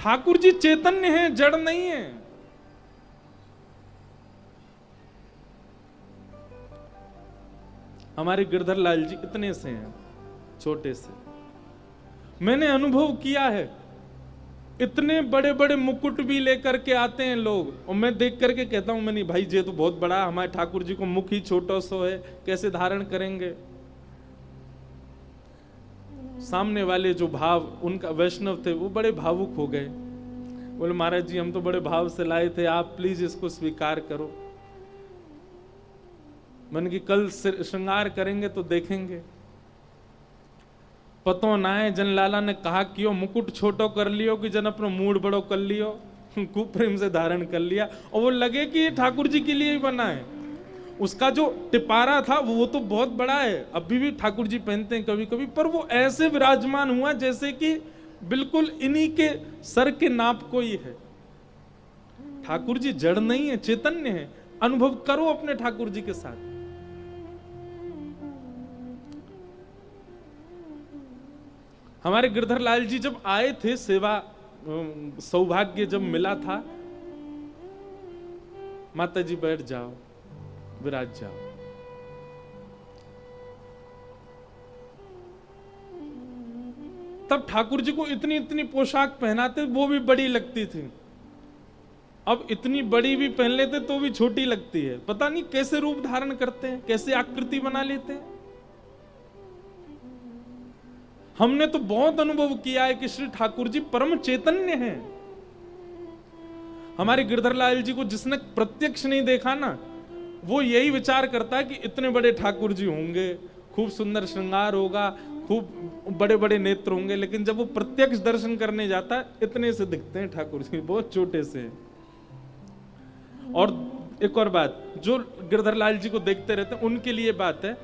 ठाकुर जी चैतन्य है, जड़ नहीं है। हमारे गिरधर लाल जी इतने से हैं, छोटे से। मैंने अनुभव किया है, इतने बड़े बड़े मुकुट भी लेकर के आते हैं लोग, और मैं देख करके कहता हूं, मैं नहीं भाई ये तो बहुत बड़ा, हमारे ठाकुर जी को मुख ही छोटा सो है, कैसे धारण करेंगे। सामने वाले जो भाव उनका वैष्णव थे वो बड़े भावुक हो गए, बोले महाराज जी हम तो बड़े भाव से लाए थे, आप प्लीज इसको स्वीकार करो। मैंने कि कल श्रृंगार करेंगे तो देखेंगे। पतो ना है जन लाला ने कहा कि मुकुट छोटो कर लियो कि जन अपना मूड बड़ो कर लियो, खूब प्रेम से धारण कर लिया, और वो लगे कि ये ठाकुर जी के लिए ही बना है। उसका जो टिपारा था वो तो बहुत बड़ा है, अभी भी ठाकुर जी पहनते हैं कभी कभी, पर वो ऐसे विराजमान हुआ जैसे कि बिल्कुल इन्हीं के सर के नाप को ही है। ठाकुर जी जड़ नहीं है, चैतन्य है। अनुभव करो अपने ठाकुर जी के साथ। हमारे गिरधर लाल जी जब आए थे, सेवा सौभाग्य जब मिला था, माता जी बैठ जाओ, विराज जाओ। तब ठाकुर जी को इतनी इतनी पोशाक पहनाते, वो भी बड़ी लगती थी। अब इतनी बड़ी भी पहन लेते तो भी छोटी लगती है। पता नहीं कैसे रूप धारण करते हैं, कैसे आकृति बना लेते हैं। हमने तो बहुत अनुभव किया है कि श्री ठाकुर जी परम चैतन्य हैं। हमारे गिरधर लाल जी को जिसने प्रत्यक्ष नहीं देखा ना, वो यही विचार करता है कि इतने बड़े ठाकुर जी होंगे, खूब सुंदर श्रृंगार होगा, खूब बड़े बड़े नेत्र होंगे, लेकिन जब वो प्रत्यक्ष दर्शन करने जाता है, इतने से दिखते हैं ठाकुर जी, बहुत छोटे से। और एक और बात, जो गिरधर लाल जी को देखते रहते हैं उनके लिए बात है,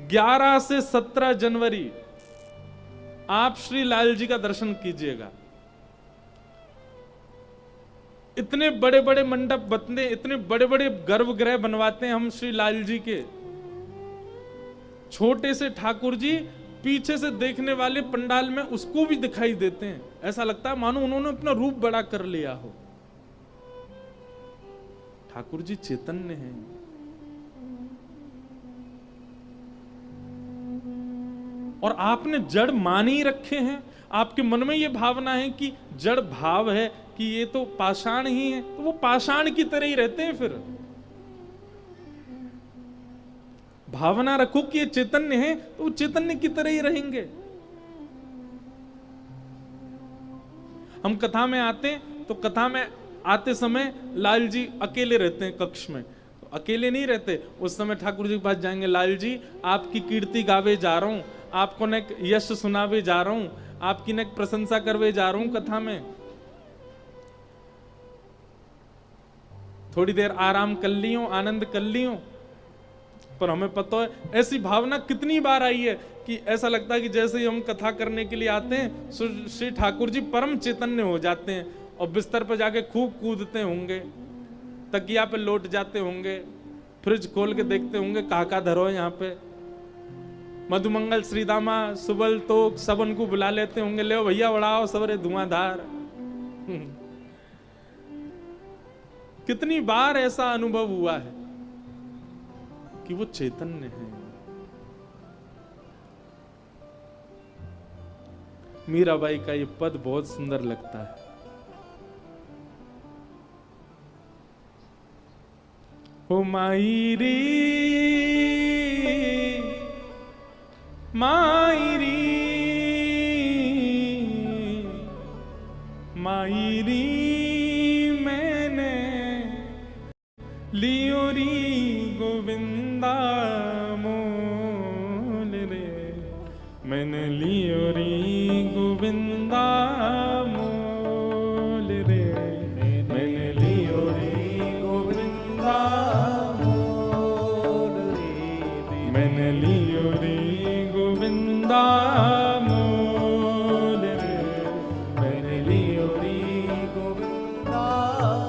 11 से 17 जनवरी आप श्री लाल जी का दर्शन कीजिएगा। इतने बड़े बड़े मंडप बनते, इतने बड़े बड़े गर्भगृह बनवाते हैं हम श्री लाल जी के। छोटे से ठाकुर जी पीछे से देखने वाले पंडाल में उसको भी दिखाई देते हैं, ऐसा लगता है मानो उन्होंने अपना रूप बड़ा कर लिया हो। ठाकुर जी चैतन्य हैं। और आपने जड़ मान ही रखे हैं। आपके मन में ये भावना है कि जड़ भाव है, कि ये तो पाषाण ही है, तो वो पाषाण की तरह ही रहते हैं। फिर भावना रखो कि ये चैतन्य है, तो वो चैतन्य की तरह ही रहेंगे। हम कथा में आते हैं तो कथा में आते समय लाल जी अकेले रहते हैं कक्ष में। तो अकेले नहीं रहते, उस समय ठाकुर जी के पास जाएंगे, लाल जी आपकी कीर्ति गावे जा रहा हूं, आपको न यश सुनावे जा रहा हूं, आपकी न प्रशंसा करवे जा रहा हूं कथा में, थोड़ी देर आराम कर लियो, आनंद कर लियो। पर हमें पता है ऐसी भावना कितनी बार आई है कि ऐसा लगता है कि जैसे ही हम कथा करने के लिए आते हैं, श्री ठाकुर जी परम चैतन्य हो जाते हैं और बिस्तर पर जाके खूब कूदते होंगे, तकिया पे लौट जाते होंगे, फ्रिज खोल के देखते होंगे काका धरो यहाँ पे, मधुमंगल श्रीदामा सुबल तोक सबन को बुला लेते होंगे, ले भैया बढ़ाओ सबरे धुआंधार। कितनी बार ऐसा अनुभव हुआ है कि वो चैतन्य है। मीराबाई का ये पद बहुत सुंदर लगता है। ओ मायरी मायरी मायरी मैंने लियो री गोविंदा मोल रे, मैंने लियो री गोविंदा मोल रे, मैंने लियो री गोविंदा मोल रे, मैंने लियो री गोविंदा मोल रे, मैंने लियो री गोविंदा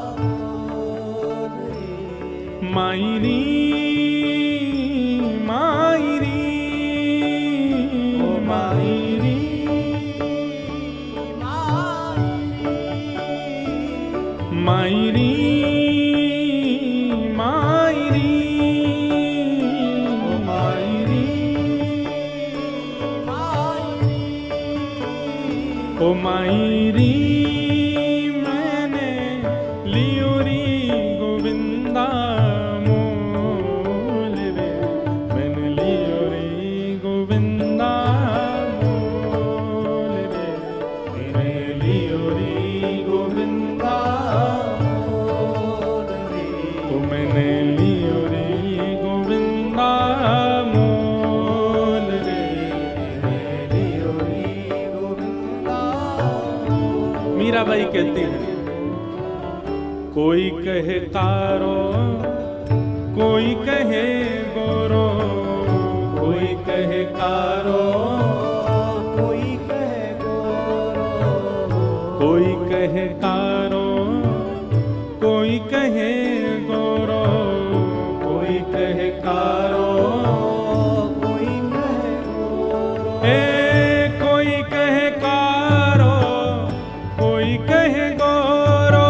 मोल रे। मायरी मायरी ओ मायरी मायरी ओ मायरी मैंने लियो री गोविंदा मोल रे, मैंने लियो री गोविंदा मोल रे, मैंने लियो री गोविंदा मोल रे, तो मैंने लियो री गोविंदा मोल रे, मैंने लियो री गोविंदा। मीराबाई कहती है, कोई कहे कारो, कोई कहे गोरो, कोई कहे कारो, कोई कहे गोरो, कोई कहे कारो, कोई कहे गोरो, कोई कहे कारो, कोई कहे गोरो, कोई कहे कारो, कोई कहे गोरो,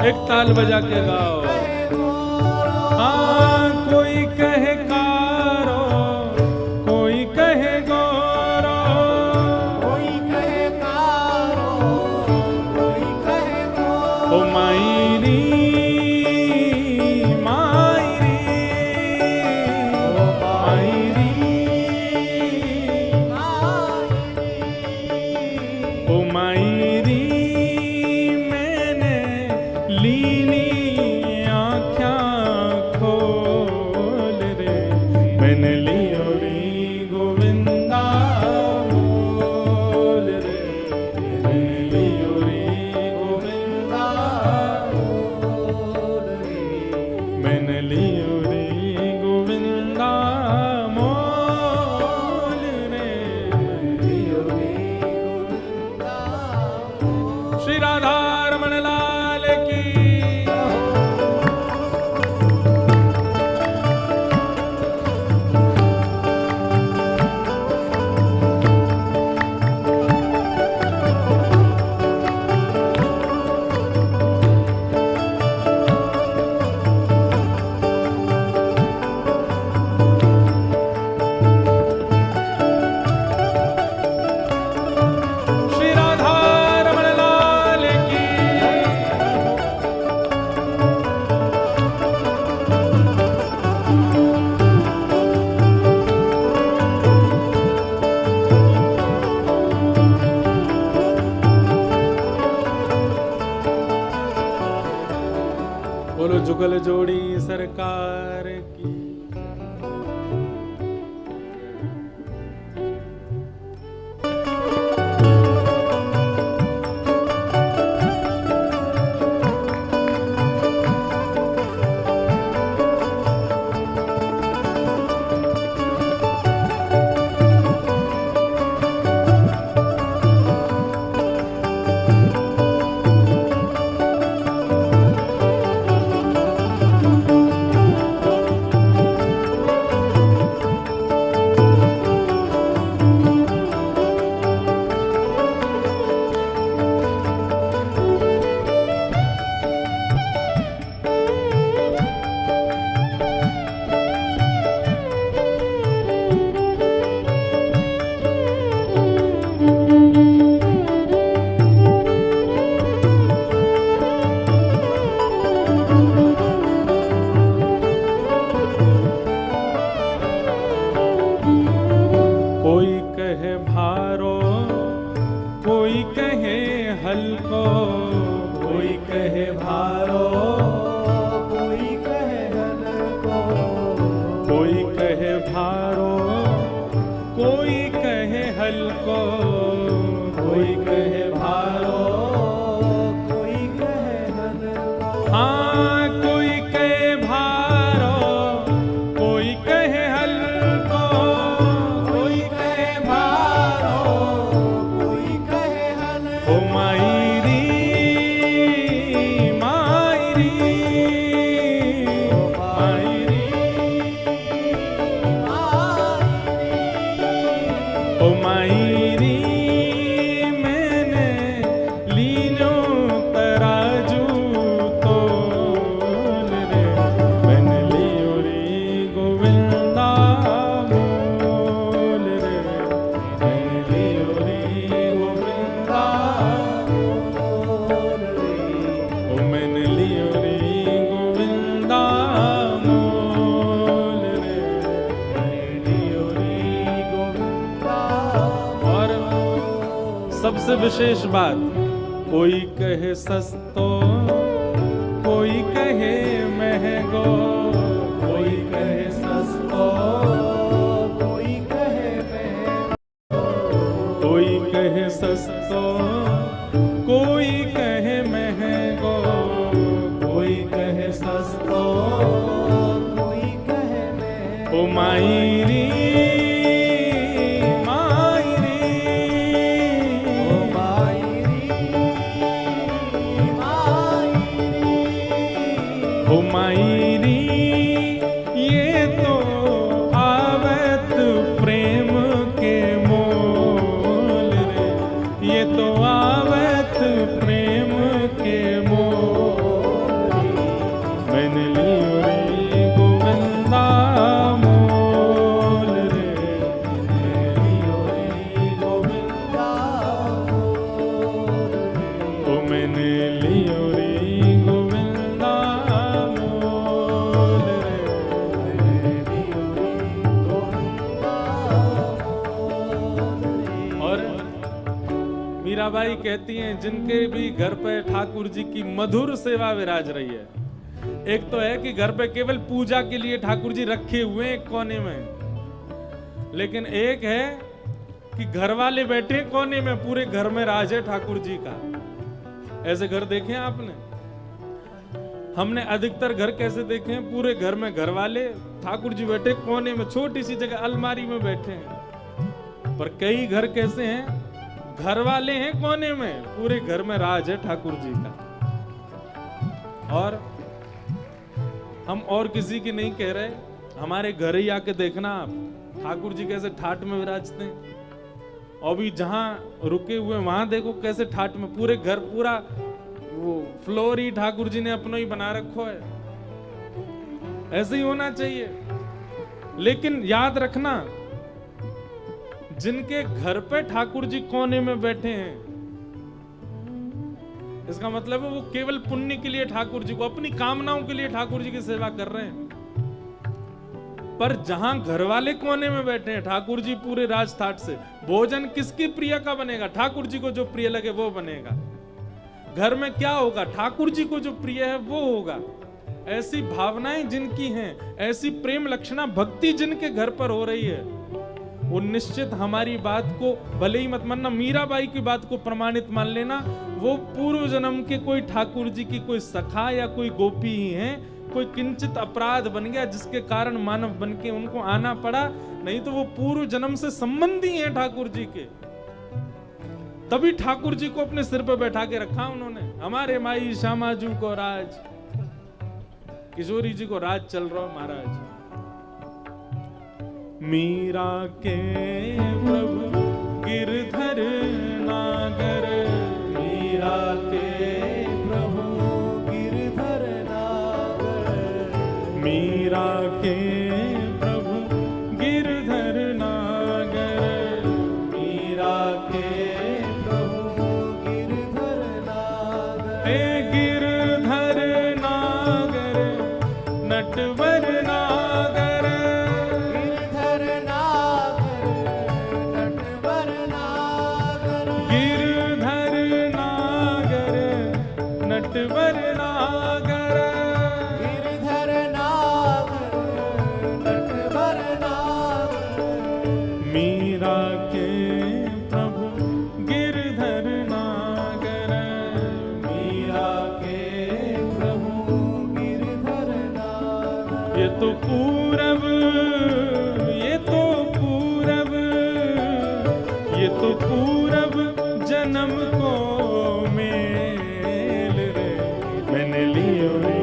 एक ताल बजा के गाओ। हाँ, कोई कहे कारो, कोई कहे गोरो, कोई कहे कारो, कोई कहे गोरो, ओ मायरी मायरी, ओ मायरी मायरी, ओ मायरी लीली आँखें खोल रे, मैंने लियो री गोविंदा मोल रे, मैंने लियो री गोविंदा मोल रे, मैंने लियो री गोविंदा मोल रे, लियो री गोविंदा। श्री राधा रमण लाल की। श्री राधा रमण लाल की। बोलो जुगल जोड़ी सरकार की। कोई कहे भारो, कोई कहे हल्को, कोई कहे भारो, कोई कहे हल्को, कोई कहे भारो, कोई कहे हल्को, कोई कहे भारो, कोई कहे हल्को। हाँ, कोई कहे भारो, कोई कहे हल्को, कोई कहे भारो, कोई कहे हल्को। ओ मायरी मायरी, मायरी मायरी, ओ मायरी मैंने लीनो तराजू तोल रे, मैंने लियो री गोविंदा मोल रे, मैंने सबसे विशेष बात, कोई कहे सस्तो, कोई कहे महंगो, कोई कहे सस्तो, कोई कहे महंगो, कोई कहे सस्तो, कोई कहे महंगो, कोई कहे सस्तो, कोई कहे महंगो। ओ मायरी मायरी, ये तो आवत प्रेम के मोल रे, ये तो आवत प्रेम के मोल, मैंने लियो रे गोविंदा मोल रे, मैंने लियो रे गोविंदा मोल, ओ मैंने लियो रे मीराबाई कहती हैं जिनके भी घर पे ठाकुर जी की मधुर सेवा विराज रही है। एक तो है कि घर पे केवल पूजा के लिए ठाकुर जी रखे हुए हैं कोने में, लेकिन एक है कि घर वाले बैठे कोने में, पूरे घर में राज है ठाकुर जी का। ऐसे घर देखे आपने? हमने अधिकतर घर कैसे देखे हैं? पूरे घर में घर वाले, ठाकुर जी बैठे कोने में, छोटी सी जगह अलमारी में बैठे हैं। पर कई घर कैसे हैं? घर वाले हैं कोने में, पूरे घर में राज है ठाकुर जी का। और हम और किसी की नहीं कह रहे, हमारे घर ही आके देखना आप, ठाकुर जी कैसे ठाट में विराजते हैं। और भी जहां रुके हुए वहां देखो कैसे ठाट में, पूरे घर, पूरा वो फ्लोर ही ठाकुर जी ने अपना ही बना रखो है। ऐसे ही होना चाहिए। लेकिन याद रखना, जिनके घर पे ठाकुर जी कोने में बैठे हैं, इसका मतलब है वो केवल पुण्य के लिए ठाकुर जी को, अपनी कामनाओं के लिए ठाकुर जी की सेवा कर रहे हैं। पर जहां घर वाले कोने में बैठे हैं, ठाकुर जी पूरे राज ठाट से, भोजन किसकी प्रिय का बनेगा? ठाकुर जी को जो प्रिय लगे वो बनेगा। घर में क्या होगा? ठाकुर जी को जो प्रिय है वो होगा। ऐसी भावनाएं जिनकी हैं, ऐसी प्रेम लक्षणा भक्ति जिनके घर पर हो रही है, वो निश्चित हमारी बात को भले ही मत मानना, मीराबाई की बात को प्रमाणित मान लेना, वो पूर्व जन्म के कोई ठाकुर जी की कोई सखा या कोई गोपी ही हैं। कोई किंचित अपराध बन गया जिसके कारण मानव बन के उनको आना पड़ा, नहीं तो वो पूर्व जन्म से संबंधी हैं ठाकुर जी के। तभी ठाकुर जी को अपने सिर पर बैठा के रखा उन्होंने। हमारे माई श्यामाजू को राज, किशोरी जी को राज चल रहा महाराज। मीरा के प्रभु गिरधर नागर, मीरा के प्रभु गिरधर नागर, मीरा के प्रभु गिरधर नागर, मीरा के प्रभु गिरधर नागर, हे गिरधर नागर नटवर नागर, नटवर नागर, गिरधर नागर, नटवर नागर, मीरा के प्रभु गिरधर नागर, मीरा के प्रभु गिरधर नागर। ये तो पूरब, ये तो पूरब, ये तो पूरब जन्म को मैंने लियो रे